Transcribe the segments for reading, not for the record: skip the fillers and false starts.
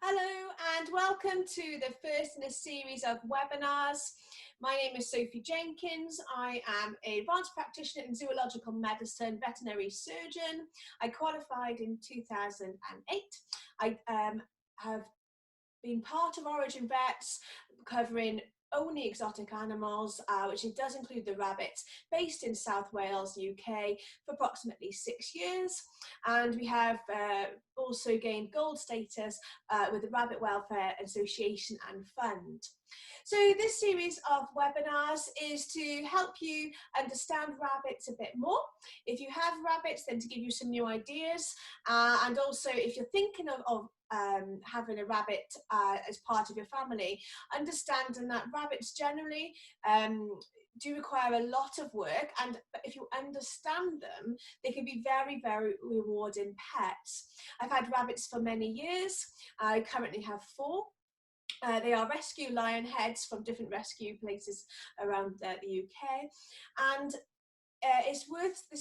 Hello and welcome to the first in a series of webinars. My name is Sophie Jenkins. I am an advanced practitioner in zoological medicine, veterinary surgeon. I qualified in 2008. I have been part of Origin Vets, covering only exotic animals, which it does include the rabbits, based in South Wales, UK, for approximately 6 years. And we have also gained gold status with the Rabbit Welfare Association and Fund. So this series of webinars is to help you understand rabbits a bit more. If you have rabbits, then to give you some new ideas. And also if you're thinking of having a rabbit as part of your family, understanding that rabbits generally do require a lot of work, and if you understand them, they can be very, very rewarding pets. I've had rabbits for many years. I currently have 4. They are rescue lion heads from different rescue places around the UK, and this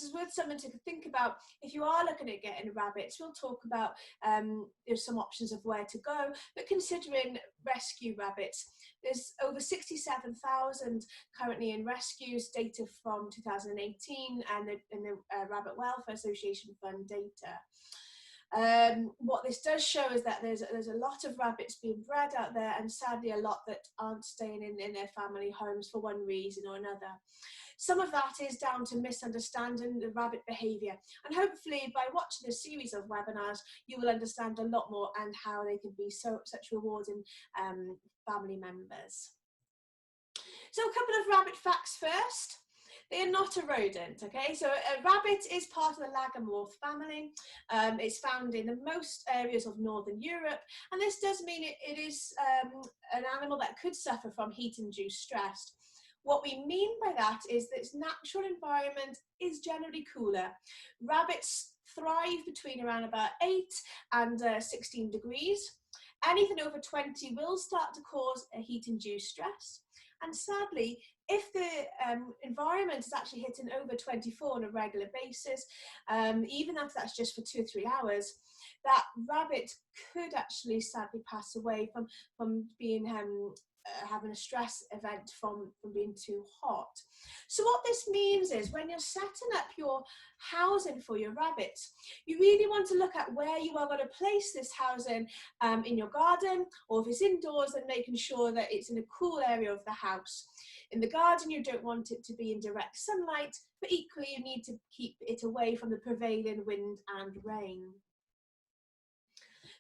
is worth something to think about if you are looking at getting rabbits. We'll talk about some options of where to go, but considering rescue rabbits, there's over 67,000 currently in rescues, data from 2018, and the Rabbit Welfare Association Fund data. What this does show is that there's a lot of rabbits being bred out there, and sadly a lot that aren't staying in their family homes for one reason or another. Some of that is down to misunderstanding the rabbit behaviour, and hopefully by watching this series of webinars you will understand a lot more and how they can be such rewarding family members. So a couple of rabbit facts first. They are not a rodent, okay? So a rabbit is part of the lagomorph family. It's found in the most areas of Northern Europe, and this does mean it is an animal that could suffer from heat-induced stress. What we mean by that is that its natural environment is generally cooler. Rabbits thrive between around about 8 and 16 degrees. Anything over 20 will start to cause a heat-induced stress. And sadly, if the environment is actually hitting over 24 on a regular basis, even if that's just for 2 or 3 hours, that rabbit could actually sadly pass away from being having a stress event from being too hot. So what this means is when you're setting up your housing for your rabbits, you really want to look at where you are going to place this housing in your garden, or if it's indoors, then making sure that it's in a cool area of the house. In the garden, you don't want it to be in direct sunlight, but equally you need to keep it away from the prevailing wind and rain.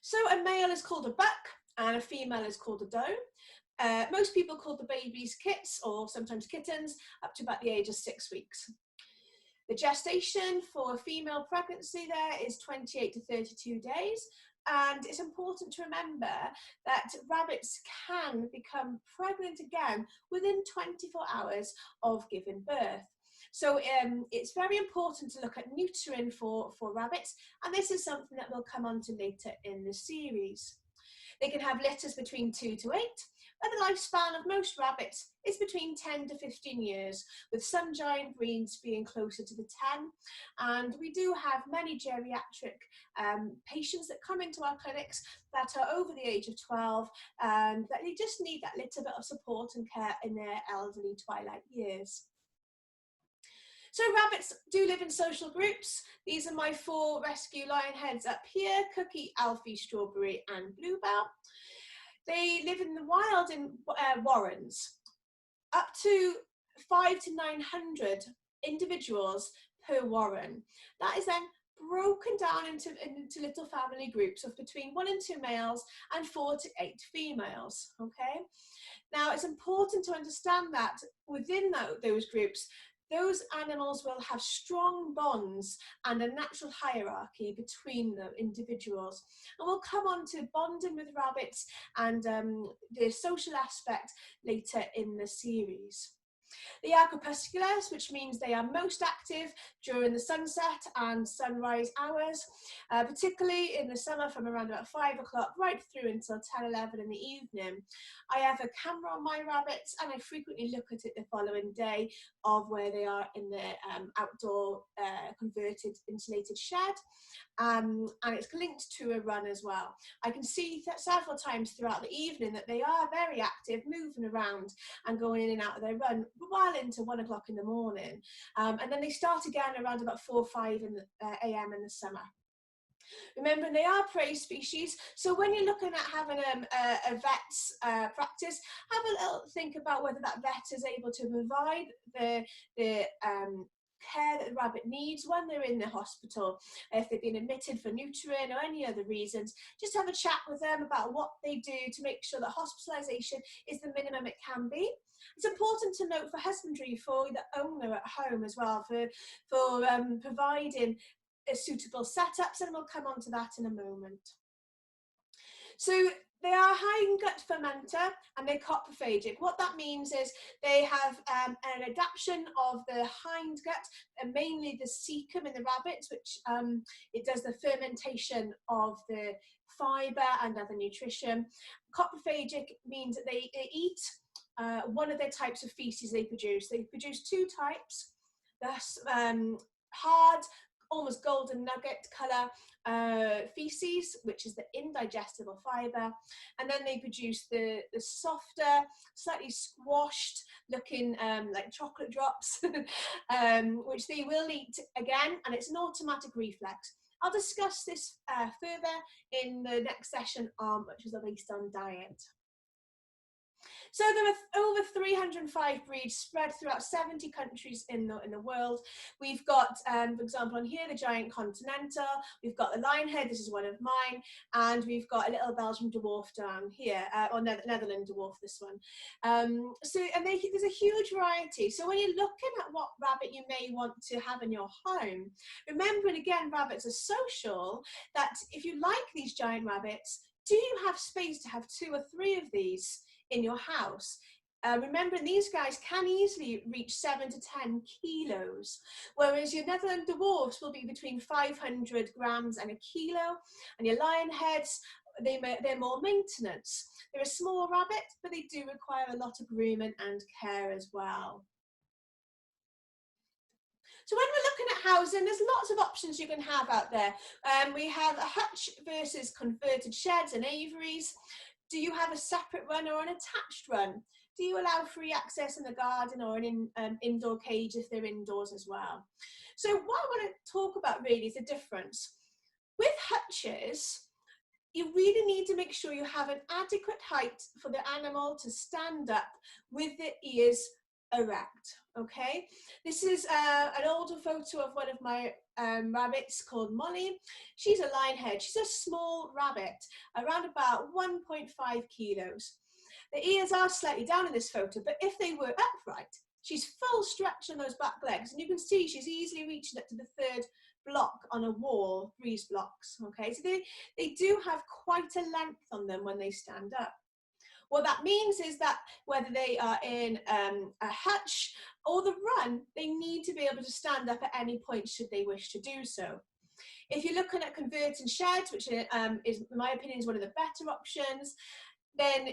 So a male is called a buck and a female is called a doe. Most people call the babies kits, or sometimes kittens, up to about the age of 6 weeks. The gestation for a female pregnancy there is 28 to 32 days. And it's important to remember that rabbits can become pregnant again within 24 hours of giving birth. So it's very important to look at neutering for rabbits, and this is something that we'll come on to later in the series. They can have litters between 2 to 8, but the lifespan of most rabbits is between 10 to 15 years, with some giant breeds being closer to the 10. And we do have many geriatric patients that come into our clinics that are over the age of 12, and that they just need that little bit of support and care in their elderly twilight years. So rabbits do live in social groups. These are my 4 rescue lion heads up here: Cookie, Alfie, Strawberry and Bluebell. They live in the wild in warrens, up to 500 to 900 individuals per warren. That is then broken down into little family groups of between 1 and 2 males and 4 to 8 females, okay? Now it's important to understand that within those groups, those animals will have strong bonds and a natural hierarchy between the individuals. And we'll come on to bonding with rabbits and the social aspect later in the series. They are crepusculars, which means they are most active during the sunset and sunrise hours, particularly in the summer from around about 5 o'clock right through until 10, 11 in the evening. I have a camera on my rabbits and I frequently look at it the following day of where they are in the outdoor converted insulated shed. And it's linked to a run as well. I can see several times throughout the evening that they are very active, moving around and going in and out of their run well into 1 o'clock in the morning. And then they start again around about 4 or 5 a.m. in the summer. Remembering they are prey species, so when you're looking at having a vet's practice, have a little think about whether that vet is able to provide the care that the rabbit needs when they're in the hospital. If they've been admitted for neutering or any other reasons, just have a chat with them about what they do to make sure that hospitalisation is the minimum it can be. It's important to note for husbandry, for the owner at home as well, for providing a suitable setups, and we'll come on to that in a moment. So they are a hindgut fermenter and they're coprophagic. What that means is they have an adaptation of the hindgut, and mainly the cecum in the rabbits, which it does the fermentation of the fibre and other nutrition. Coprophagic means that they eat one of their types of feces they produce. They produce two types, the hard, almost golden nugget colour feces, which is the indigestible fibre, and then they produce the softer, slightly squashed looking like chocolate drops, which they will eat again, and it's an automatic reflex. I'll discuss this further in the next session, which is based on diet. So there are over 305 breeds spread throughout 70 countries in the world. We've got, for example, on here, the giant continental, we've got the lionhead, this is one of mine, and we've got a little Belgian dwarf down here, or Netherlands dwarf, this one. There's a huge variety. So when you're looking at what rabbit you may want to have in your home, remembering again, rabbits are social, that if you like these giant rabbits, do you have space to have 2 or 3 of these in your house? Remembering these guys can easily reach 7 to 10 kilos, whereas your Netherland dwarfs will be between 500 grams and a kilo, and your lionheads, they're more maintenance. They're a small rabbit, but they do require a lot of grooming and care as well. So when we're looking at housing, there's lots of options you can have out there. We have a hutch versus converted sheds and aviaries. Do you have a separate run or an attached run? Do you allow free access in the garden or an indoor cage if they're indoors as well? So what I want to talk about really is the difference. With hutches, you really need to make sure you have an adequate height for the animal to stand up with the ears erect, okay? This is an older photo of one of my rabbits called Molly. She's a lionhead. She's a small rabbit, around about 1.5 kilos. The ears are slightly down in this photo, but if they were upright, she's full stretch on those back legs, and you can see she's easily reaching up to the 3rd block on a wall, breeze blocks, okay? So they do have quite a length on them when they stand up. What that means is that whether they are in a hutch or the run, they need to be able to stand up at any point should they wish to do so. If you're looking at converting sheds, which is, in my opinion, is one of the better options, then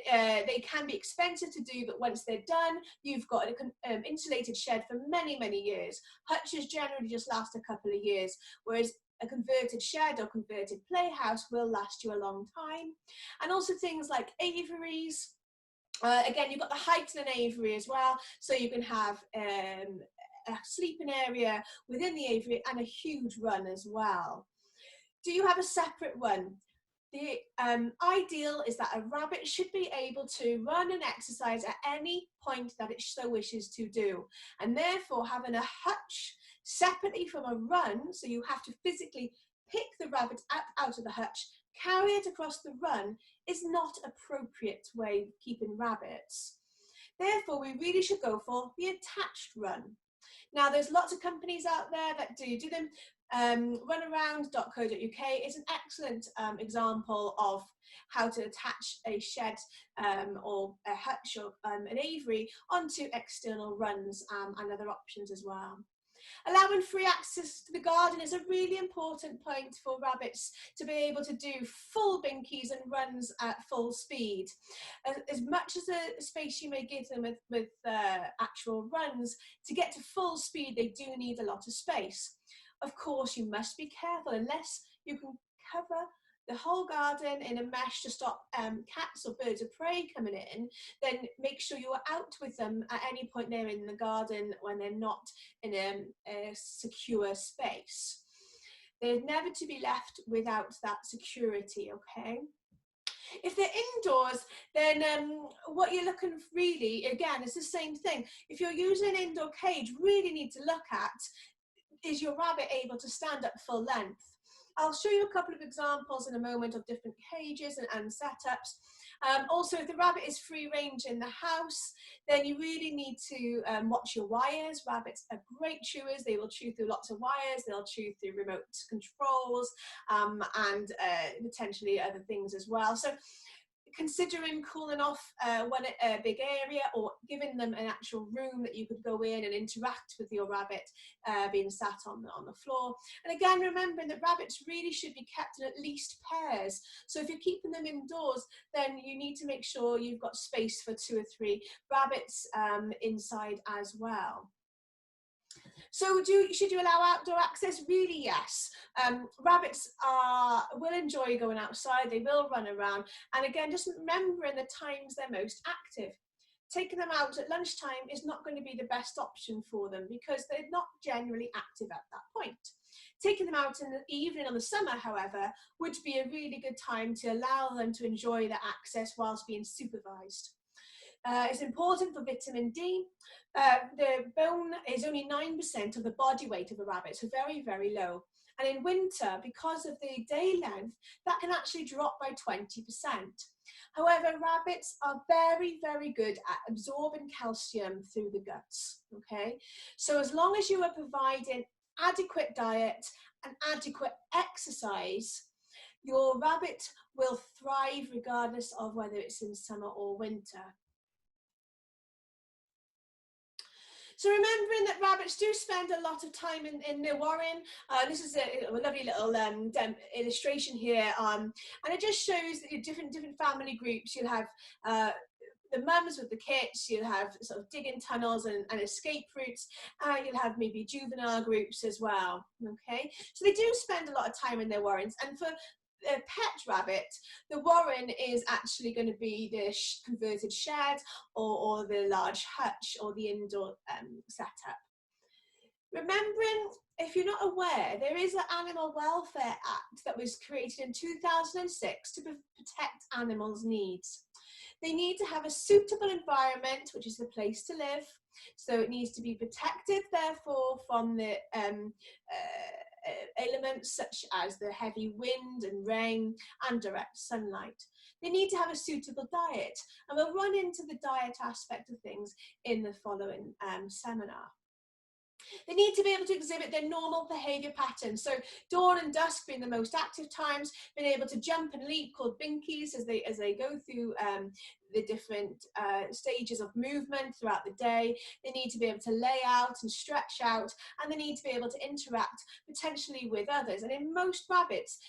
they can be expensive to do, but once they're done, you've got an insulated shed for many, many years. Hutches generally just last a couple of years, whereas a converted shed or converted playhouse will last you a long time. And also things like aviaries. Again, you've got the height in an aviary as well, so you can have a sleeping area within the aviary and a huge run as well. Do you have a separate run? The ideal is that a rabbit should be able to run and exercise at any point that it so wishes to do, and therefore having a hutch separately from a run, so you have to physically pick the rabbit out of the hutch, carry it across the run, is not appropriate way of keeping rabbits. Therefore, we really should go for the attached run. Now, there's lots of companies out there that do them. Runaround.co.uk is an excellent example of how to attach a shed or a hutch or an aviary onto external runs and other options as well. Allowing free access to the garden is a really important point for rabbits to be able to do full binkies and runs at full speed. As much as the space you may give them with actual runs, to get to full speed they do need a lot of space. Of course, you must be careful unless you can cover the whole garden in a mesh to stop cats or birds of prey coming in, then make sure you are out with them at any point they're in the garden when they're not in a secure space. They're never to be left without that security, okay? If they're indoors, then what you're looking for really, again, is the same thing. If you're using an indoor cage, really need to look at, is your rabbit able to stand up full length? I'll show you a couple of examples in a moment of different cages and setups. Also, if the rabbit is free range in the house, then you really need to watch your wires. Rabbits are great chewers. They will chew through lots of wires. They'll chew through remote controls and potentially other things as well. So considering cooling off a big area, or giving them an actual room that you could go in and interact with your rabbit being sat on the floor. And again, remembering that rabbits really should be kept in at least pairs. So if you're keeping them indoors, then you need to make sure you've got space for 2 or 3 rabbits inside as well. So should you allow outdoor access? Really, yes. Rabbits will enjoy going outside, they will run around. And again, just remembering the times they're most active. Taking them out at lunchtime is not going to be the best option for them because they're not generally active at that point. Taking them out in the evening or the summer, however, would be a really good time to allow them to enjoy the access whilst being supervised. It's important for vitamin D. The bone is only 9% of the body weight of a rabbit, so very, very low. And in winter, because of the day length, that can actually drop by 20%. However, rabbits are very, very good at absorbing calcium through the guts, okay? So as long as you are providing adequate diet and adequate exercise, your rabbit will thrive regardless of whether it's in summer or winter. So remembering that rabbits do spend a lot of time in their warren. This is a lovely little illustration here, and it just shows that different family groups. You'll have the mums with the kits, you'll have sort of digging tunnels and escape routes, you'll have maybe juvenile groups as well, okay? So they do spend a lot of time in their warrens, and for a pet rabbit, the warren is actually going to be the converted shed or the large hutch or the indoor setup. Remembering, if you're not aware, there is an Animal Welfare Act that was created in 2006 to protect animals' needs. They need to have a suitable environment, which is the place to live. So it needs to be protected, therefore, from the elements such as the heavy wind and rain and direct sunlight. They need to have a suitable diet, and we'll run into the diet aspect of things in the following seminar. They need to be able to exhibit their normal behaviour patterns. So dawn and dusk being the most active times, being able to jump and leap, called binkies, as they go through the different stages of movement throughout the day. They need to be able to lay out and stretch out, and they need to be able to interact potentially with others. And in most rabbits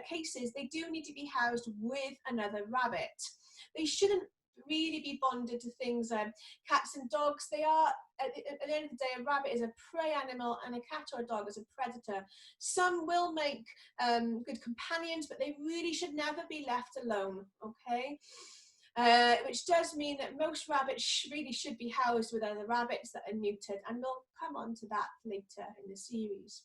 cases, they do need to be housed with another rabbit. They shouldn't really be bonded to things. Cats and dogs, they are, at the end of the day, a rabbit is a prey animal and a cat or a dog is a predator. Some will make good companions, but they really should never be left alone, okay? Which does mean that most rabbits really should be housed with other rabbits that are neutered, and we'll come on to that later in the series.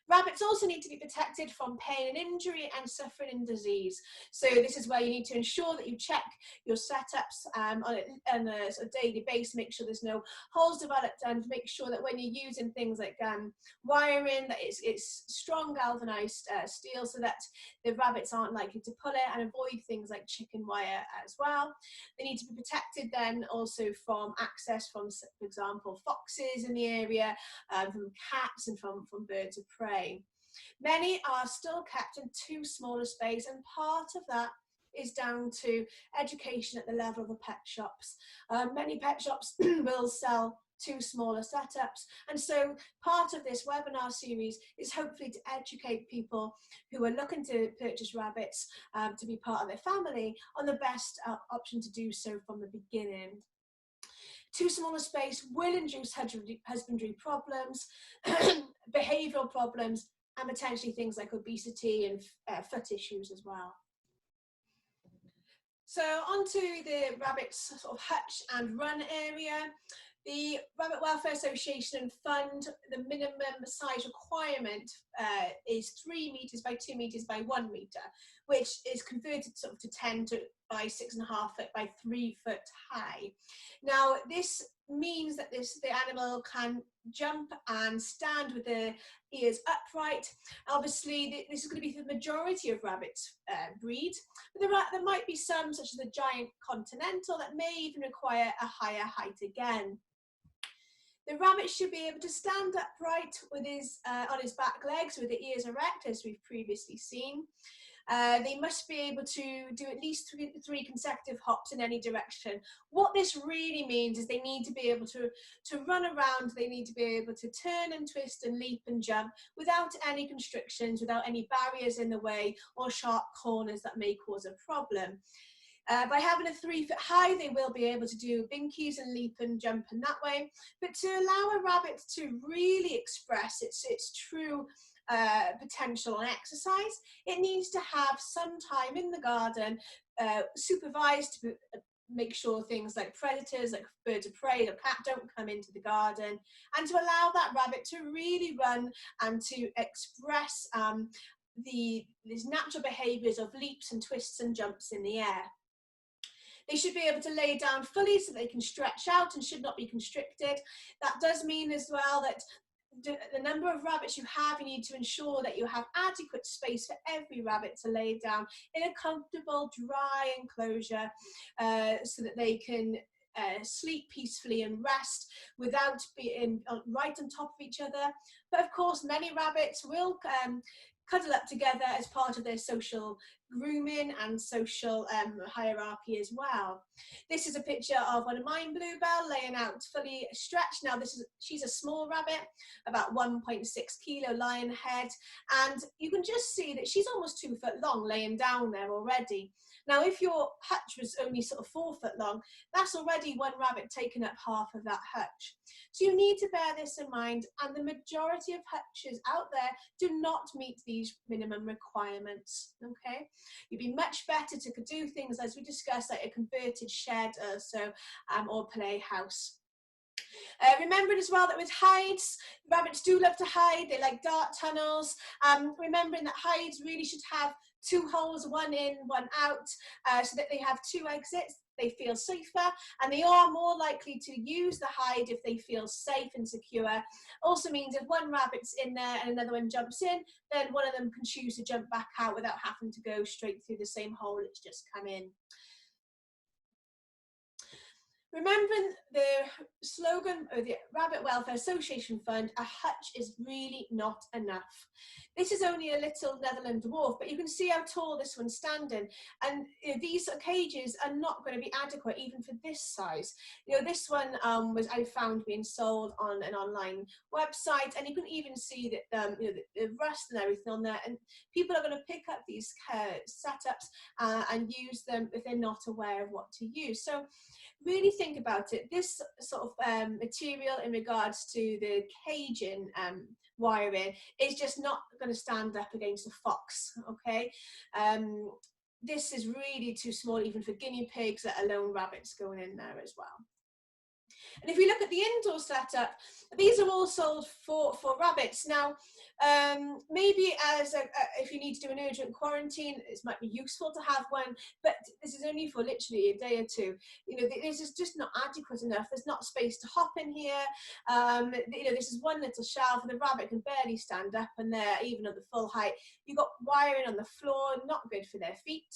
Rabbits also need to be protected from pain and injury and suffering and disease. So this is where you need to ensure that you check your setups on a sort of daily basis, make sure there's no holes developed, and make sure that when you're using things like wiring, that it's strong galvanized steel so that the rabbits aren't likely to pull it, and avoid things like chicken wire as well. They need to be protected then also from access from, for example, foxes in the area, from cats and from birds of prey. Many are still kept in too small a space, and part of that is down to education at the level of the pet shops. Many pet shops will sell too smaller setups, and so part of this webinar series is hopefully to educate people who are looking to purchase rabbits to be part of their family on the best option to do so from the beginning. Too small a space will induce husbandry problems, behavioural problems, and potentially things like obesity and foot issues as well. So onto the rabbits sort of hutch and run area. The Rabbit Welfare Association Fund, the minimum size requirement is 3 meters by 2 meters by 1 meter, which is converted sort of to 10 by 6.5 foot by 3 foot high. Now, this means that the animal can jump and stand with the ears upright. Obviously, this is going to be for the majority of rabbit breeds, but there might be some, such as the giant continental, that may even require a higher height again. The rabbit should be able to stand upright with on his back legs with the ears erect, as we've previously seen. They must be able to do at least three consecutive hops in any direction. What this really means is they need to be able to run around, they need to be able to turn and twist and leap and jump without any constrictions, without any barriers in the way or sharp corners that may cause a problem. By having a 3 foot high, they will be able to do binkies and leap and jump in that way. But to allow a rabbit to really express its true potential on exercise, it needs to have some time in the garden, supervised to make sure things like predators, like birds of prey or cat, don't come into the garden, and to allow that rabbit to really run and to express these natural behaviours of leaps and twists and jumps in the air. They should be able to lay down fully so they can stretch out and should not be constricted. That does mean as well that the number of rabbits you have, you need to ensure that you have adequate space for every rabbit to lay down in a comfortable, dry enclosure so that they can sleep peacefully and rest without being right on top of each other. But of course, many rabbits will cuddle up together as part of their social grooming and social hierarchy as well. This is a picture of one of mine, Bluebell, laying out fully stretched. Now she's a small rabbit, about 1.6 kilo lion head, and you can just see that she's almost 2 foot long laying down there already. Now, if your hutch was only sort of 4 foot long, that's already one rabbit taking up half of that hutch. So you need to bear this in mind, and the majority of hutches out there do not meet these minimum requirements, okay? You'd be much better to do things, as we discussed, like a converted shed or playhouse. Remembering as well that with hides, rabbits do love to hide, they like dark tunnels. Remembering that hides really should have 2 holes, one in, one out, so that they have 2 exits. They feel safer, and they are more likely to use the hide if they feel safe and secure. Also means if one rabbit's in there and another one jumps in, then one of them can choose to jump back out without having to go straight through the same hole it's just come in. Remembering the slogan of the Rabbit Welfare Association Fund, a hutch is really not enough. This is only a little Netherland dwarf, but you can see how tall this one's standing. And these cages are not going to be adequate even for this size. This one I found being sold on an online website, and you can even see that the rust and everything on there. And people are going to pick up these setups and use them if they're not aware of what to use. So really think about it. This sort of material in regards to the caging wiring is just not going to stand up against a fox, okay? This is really too small even for guinea pigs, let alone rabbits going in there as well. And if we look at the indoor setup, these are all sold for rabbits. Now, maybe if you need to do an urgent quarantine, it might be useful to have one, but this is only for literally a day or two. This is just not adequate enough. There's not space to hop in here. This is one little shelf, and the rabbit can barely stand up, and they're even at the full height. You've got wiring on the floor, not good for their feet.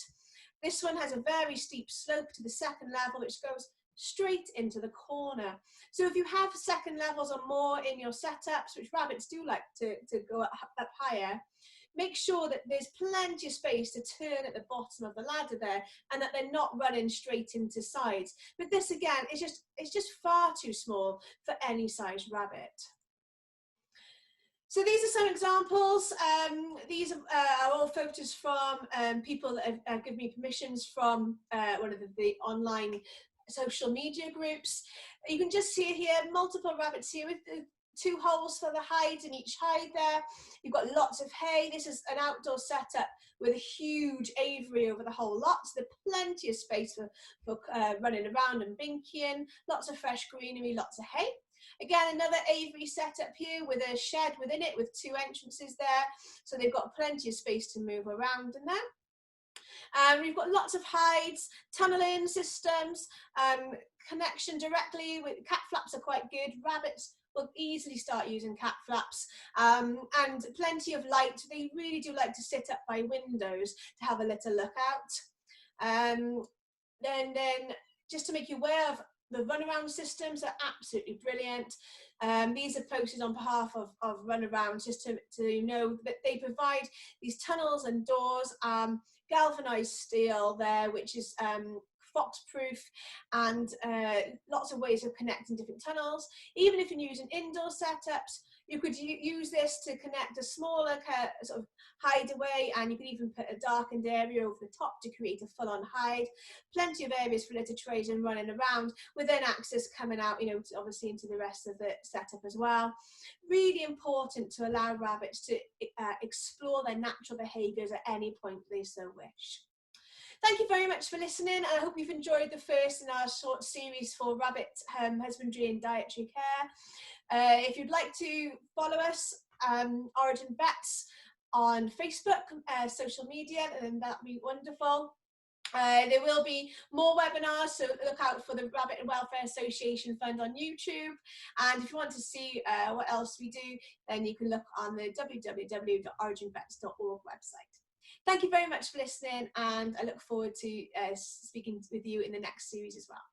This one has a very steep slope to the second level, which goes straight into the corner. So if you have second levels or more in your setups, which rabbits do like to go up higher, make sure that there's plenty of space to turn at the bottom of the ladder there, and that they're not running straight into sides. But this again, it's just far too small for any size rabbit. So these are some examples. These are all photos from people that have given me permissions from one of the online social media groups. You can just see here multiple rabbits here with the 2 holes for the hide in each hide there. You've got lots of hay. This is an outdoor setup with a huge aviary over the whole lot. So there's plenty of space for running around and binkying. Lots of fresh greenery, lots of hay. Again, another aviary setup here with a shed within it with 2 entrances there. So they've got plenty of space to move around in there. We've got lots of hides, tunneling systems, connection directly with cat flaps are quite good. Rabbits will easily start using cat flaps, and plenty of light. They really do like to sit up by windows to have a little look out. Then just to make you aware of the runaround systems are absolutely brilliant. These are posted on behalf of runarounds, just to know that they provide these tunnels and doors, galvanized steel there, which is fox-proof, and lots of ways of connecting different tunnels. Even if you're using indoor setups, you could use this to connect a smaller sort of hideaway, and you can even put a darkened area over the top to create a full-on hide. Plenty of areas for litter trays and running around, with then access coming out, you know, obviously into the rest of the setup as well. Really important to allow rabbits to explore their natural behaviours at any point they so wish. Thank you very much for listening, and I hope you've enjoyed the first in our short series for rabbit husbandry and dietary care. If you'd like to follow us, Origin Vets on Facebook, social media, then that'd be wonderful. There will be more webinars, so look out for the Rabbit and Welfare Association Fund on YouTube. And if you want to see what else we do, then you can look on the www.originvets.org website. Thank you very much for listening, and I look forward to speaking with you in the next series as well.